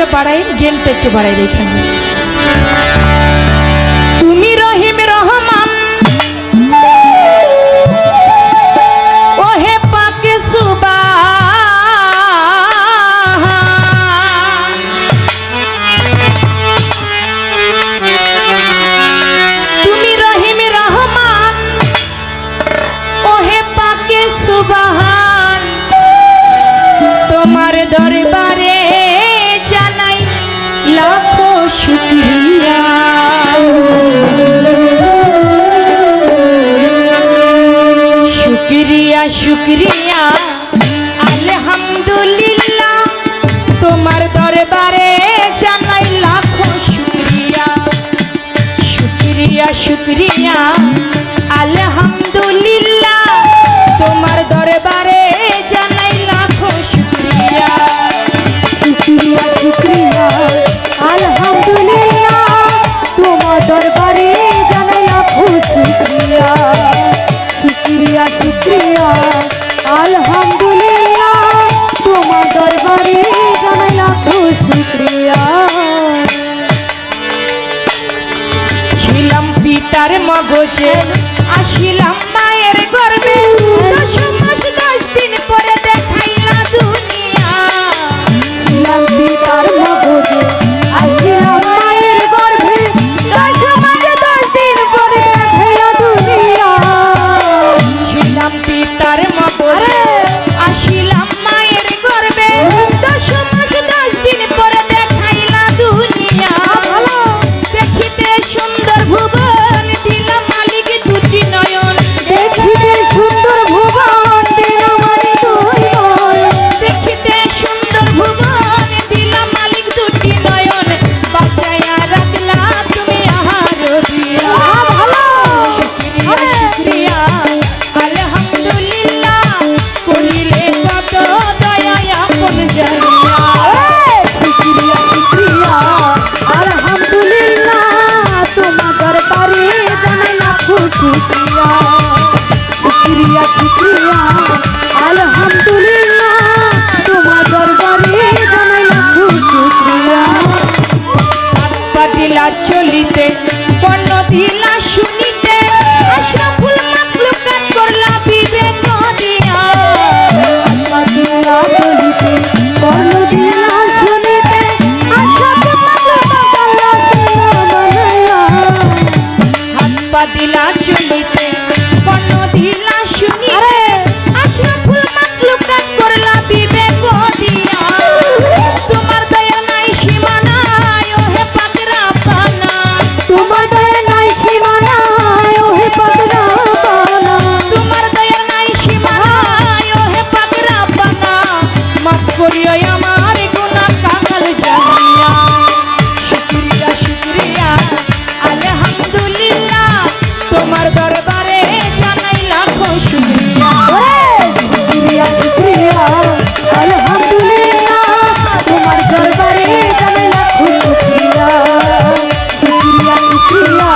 আওয়াজটা বাড়াই, গেমটা একটু বাড়াই দেখেন। তুমি রহিম রহমান ওহে পাকে সুবহান, তুমি রহিম রহমান ওহে পাকে সুবহান, তোমার দরবারে জানাই লাখো শুকরিয়া। শুকরিয়া শুকরিয়া আলহামদুলিল্লাহ, তোমার দরবারে জানাই লাখো শুকরিয়া। শুকরিয়া শুকরিয়া আলহামদুলিল্লাহ, তোমার দরবারে জানাই লাখো শুকরিয়া। শুকরিয়া শুকরিয়া আলহামদুলিল্লাহ, তোমার দরবারে জানাই লাখো শুকরিয়া। শুকরিয়া শুকরিয়া আলহামদুলিল্লাহ, তোমার দরবারে জানাই লাখো শুকরিয়া। ছিলাম পিতার মগজে আসিলাম মায়ের গর্ভে, 10 মাস 10 দিন পরে দেখাইলা দুনিয়া। ছিলাম পিতার মগজে আসিলাম মায়ের গর্ভে, 10 মাস 10 দিন পরে দেখাইলা দুনিয়া। ছিলাম পিতার মগজে আসিলাম মায়ের গর্ভে, 10 মাস 10 দিন পরে দেখাইলা দুনিয়া। দেখিতে সুন্দর ভুবন দিলাম মালিক দুটি নয়ন, দেখিতে সুন্দর ভুবন দিলাম মালিক দুই নয়ন। দেখিতে সুন্দর ভুবন দিলাম মালিক দুটি নয়ন, বাঁচাইয়া রাখলা তুমি আহার দিয়া। শুকরিয়া শুকরিয়া আলহামদুলিল্লাহ, করিলে কত দয়া আপন জানিয়া। শুকরিয়া শুকরিয়া আলহামদুলিল্লাহ, তোমার দরবারে জানাই লাখো শুকরিয়া। শুকরিয়া শুকরিয়া আলহামদুলিল্লাহ, তোমার দরবারে জানাই লাখো শুকরিয়া। হাত পা দিলা চলিতে, কর্ণ দিলা শুনিতে, আশরাফুল মাখলুকাত করলা বিবেক দিয়া। দিলা বলিতে কর্ণ দিলা শুনিতে, আশাকে মাখলুকাত আল্লাহ তোমার বানায়া। হাত পা দিলা চলিতে, কর্ণ দিলা শুনিতে, আশরাফুল মাখলুকাত করলা বিবেক দিয়া। তোমার দয়া নাই সীমা নাই ওহে পাক রাব্বানা, তোমার দয়া নাই সীমা নাই ওহে পাক রাব্বানা। তোমার দয়া নাই সীমা নাই ওহে পাক রাব্বানা, মাফ করিও আমার গুনাহ কাঙাল জানিয়া। শুকরিয়া শুকরিয়া আলহামদুলিল্লাহ, তোমার দরবারে জানাই লাখো শুকরিয়া। শুকরিয়া শুকরিয়া আলহামদুলিল্লাহ, তোমার দরবারে জানাই লাখো শুকরিয়া। শুকরিয়া শুকরিয়া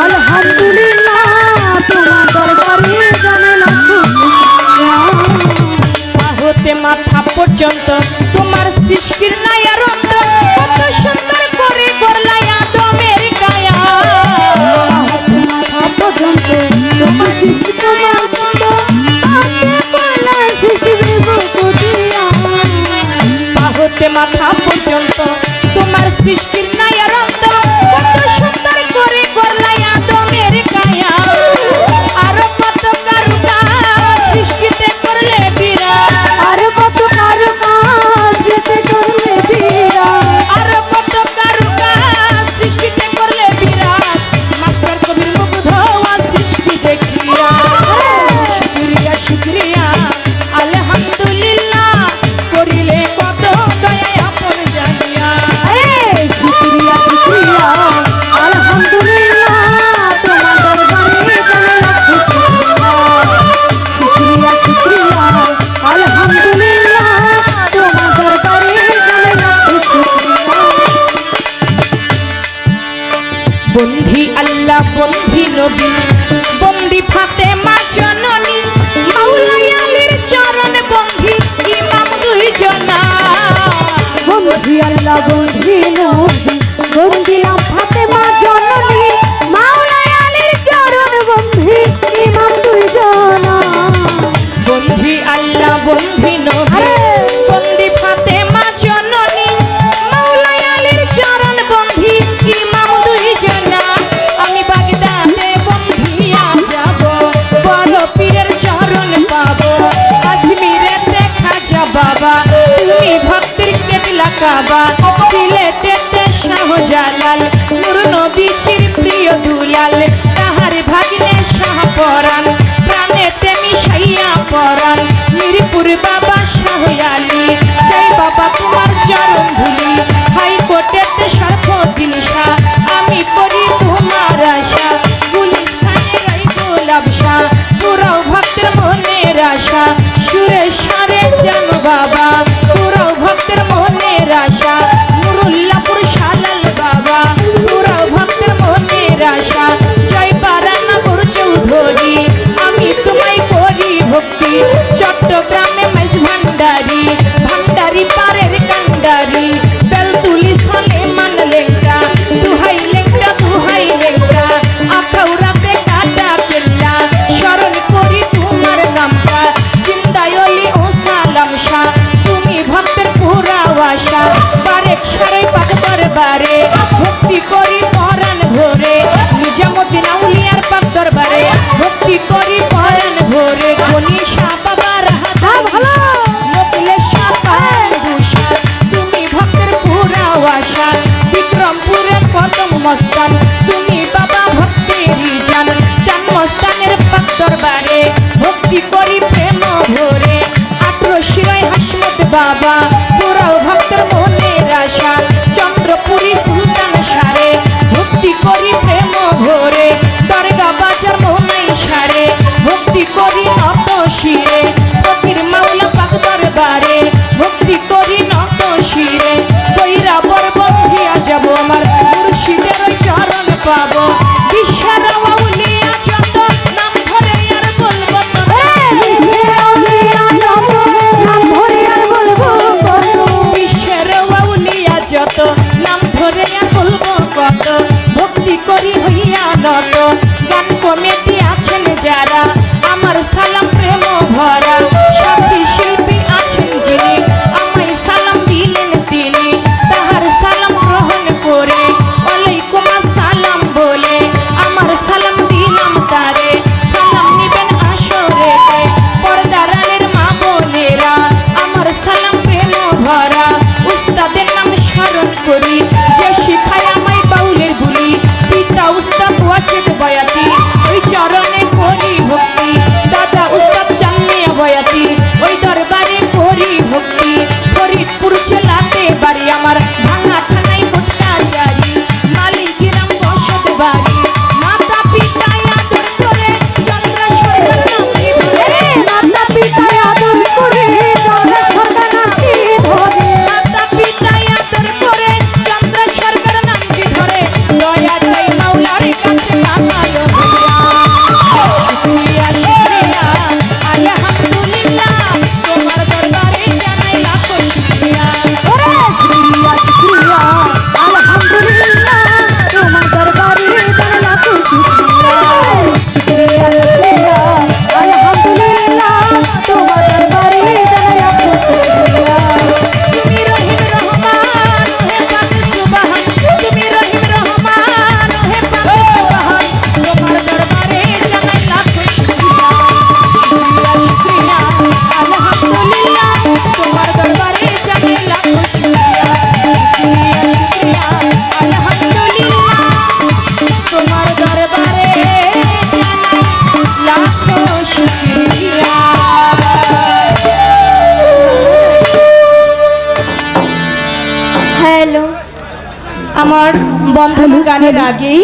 আলহামদুলিল্লাহ, তোমার দরবারে জানাই লাখো শুকরিয়া। হতে মাথা পর্যন্ত তোমার সৃষ্টির নায়ার অন্ত, কত সুন্দর করে করলা আদমের কায়া। পর্যন্ত তোমার সৃষ্টি তোমার ছন্দ, তাতে কয়লা সৃষ্টির বকুটিয়া। হতে মাথা পর্যন্ত তোমার সৃষ্টির নায়ার অন্ত, কত সুন্দর করে করলা আদমের কায়া। আরো কত কারুকাজ সৃষ্টিতে করলে বিরাট, আর কত কারুকাজ যেতে করলে বীরা। আরো কত কারুকাজ সৃষ্টিতে করলে বিরাট, মাস্টার কবির মুগ্ধ হওয়া সৃষ্টি দেখিয়া। শুকরিয়া শুকরিয়া আলহামদুলিল্লাহ, করিলে কত দয়া আপন জানিয়া। শুকরিয়া শুকরিয়া আলহামদুলিল্লাহ, তোমার দরবারে জানাই লাখো শুকরিয়া। শুকরিয়া শুকরিয়া আলহামদুলিল্লাহ, তোমার দরবারে জানাই লাখো শুকরিয়া। বন্ধি আল্লাহ বন্ধি নবী, বন্দি ফাতেমা জননী, মাওলাই আলীর চরণ বন্ধি ইমাম দুইজনা। বন্ধি আল্লাহ বন্ধি নবী বন্দিলাম ফাতেমা জননী মাওলায় আলীর চরণ বন্ধি ইমাম দুইজনা বন্ধি আল্লাহ বন্ধি নবী বন্ধি ফাতেমা জননী মাওলানা আলীর চরণ বন্ধি ইমাম দুইজনা আমি বাগদাদে বন্ধিয়া যাব বড় পীরের চরণ পাবো আজমিরে দেখা যা বাবা তুমি ভক্তের কেবলা কাবা সিলেটেতে শাহজালাল নূর নবীজির প্রিয় দুলাল তাহার ভাগ্নে শাহপরাণ প্রাণেতে মিশাইয়া পরাণ মিরপুর বাবা শাহ আলী চাই বাবা তোমার চরণ ধুলি হাইকোর্টেতে সর্বদিন শাহ আমি করি তোমার আশা গুলিস্তানে রই গোলাপ শাহ পুরাও ভক্তের মনের আশা সুরেশ্বরে জানো বাবা পুরাও ভক্তের মনের আশা নুরুল্লাহপুর শালাল বাবা পুরাও ভক্তের মনের আশা জয় বারানগর চৌধুরী আমি তোমায় করি ভক্তি চট্টগ্রামে মাইজ ভান্ডারি ভান্ডারি পারের কান্ডারি বেলতুলি সালেমান লেংটা দুহাই লেংটা আখাউড়াতে কাটা কেল্লা স্মরণ করি তোমার নামটা চিন্তায়লি ও সালাম শাহ তুমি ভক্তের পুরা আশা বারেক সারাই পাক দরবারে ভক্তি করি পরাণ ভরে নিজামুদ্দিন আউলিয়ার পাক দরবারে ভক্তি করি পরাণ ভরে গনি শাহ বাবার হাত ভালো নকলে শাহ ভূষা তুমি ভক্তের পুরা আশা বিক্রমপুরে কদম মস্তান তুমি বাবা ভক্তেরই জান চান মস্তানের পাক দরবারে ভক্তি করি প্রেম ভরে আক্রোশিরয় হাসমত বাবা পুরাও ভক্তের মনের আশা চন্দ্রপুরী সুলতান সারে ভক্তি করি প্রেম ভরে দরগা বাজার মোনাই সারে ভক্তি করি নত শিরে ফকির মাওলা পাক দরবারে ভক্তি করি নত শিরে বৈরা বর বন্ধিয়া যাব আমার মুর্শিদের চরণ পাবো বিশ্বের আউলিয়া যত নাম ধরে আর বলবো বিশ্বের আউলিয়া যত নাম ধরে আর বলবো কত ভক্তি করি হইয়া নত গান কমিটি আছেন যারা আমার সালাম প্রেম ভরা সাথী শিল্পী আছেন যিনি আমায় সালাম দিলেন তিনি তাহার সালাম গ্রহণ করে ওয়ালাইকুম আসসালাম বলে আমার সালাম দিলাম তারে সালাম নিবেন আসরে পর্দারালের মা বোনেরা আমার সালাম প্রেম ভরা উস্তাদের নাম স্মরণ করি যে শিখায় আমায় বাউলের বুলি পিতা উস্তাদ ওয়াজেদ বয়াতি ওই চরণে করি ভক্তি দাদা উস্তাদ জানমিয়া বয়াতি ওই দরবারে করি ভক্তি ফরিদপুর জেলাতে বাড়ি আমার ভাঙা থানায় ভট্টাচারী মালিগ্রাম বসত বাড়ি মাতা পিতায় আদর করে চন্দ্র সরকার নামটি ধরে মাতা পিতায় আদর করে চন্দ্র সরকার নামটি ধরে মাতা পিতায় আদর করে চন্দ্র সরকার নামটি ধরে দয়া চাই মাওলার কাছে কামায় শুকরিয়া শুকরিয়া আলহামদুলিল্লাহ তোমার দরবারে জানাই লাখো শুকরিয়া শুকরিয়া শুকরিয়া আলহামদুলিল্লাহ তোমার দরবারে জানালা তো শুকরিয়া শুকরিয়া শুকরিয়া আলহামদুলিল্লাহ তোমার দরবারে জানালা তো শুকরিয়া তুমি রহিম রহমান হে পাক সুবহান তুমি রহিম রহমান হে পাক সুবহান তোমার দরবারে জানাই লাখো শুকরিয়া শুকরিয়া শুকরিয়া আলহামদুলিল্লাহ তোমার দরবারে জানাই লাখো শুকরিয়া শুকরিয়া শুকরিয়া আলহামদুলিল্লাহ তোমার দরবারে জানাই লাখো শুকরিয়া। হ্যালো আমার বন্ধন গানের আগেই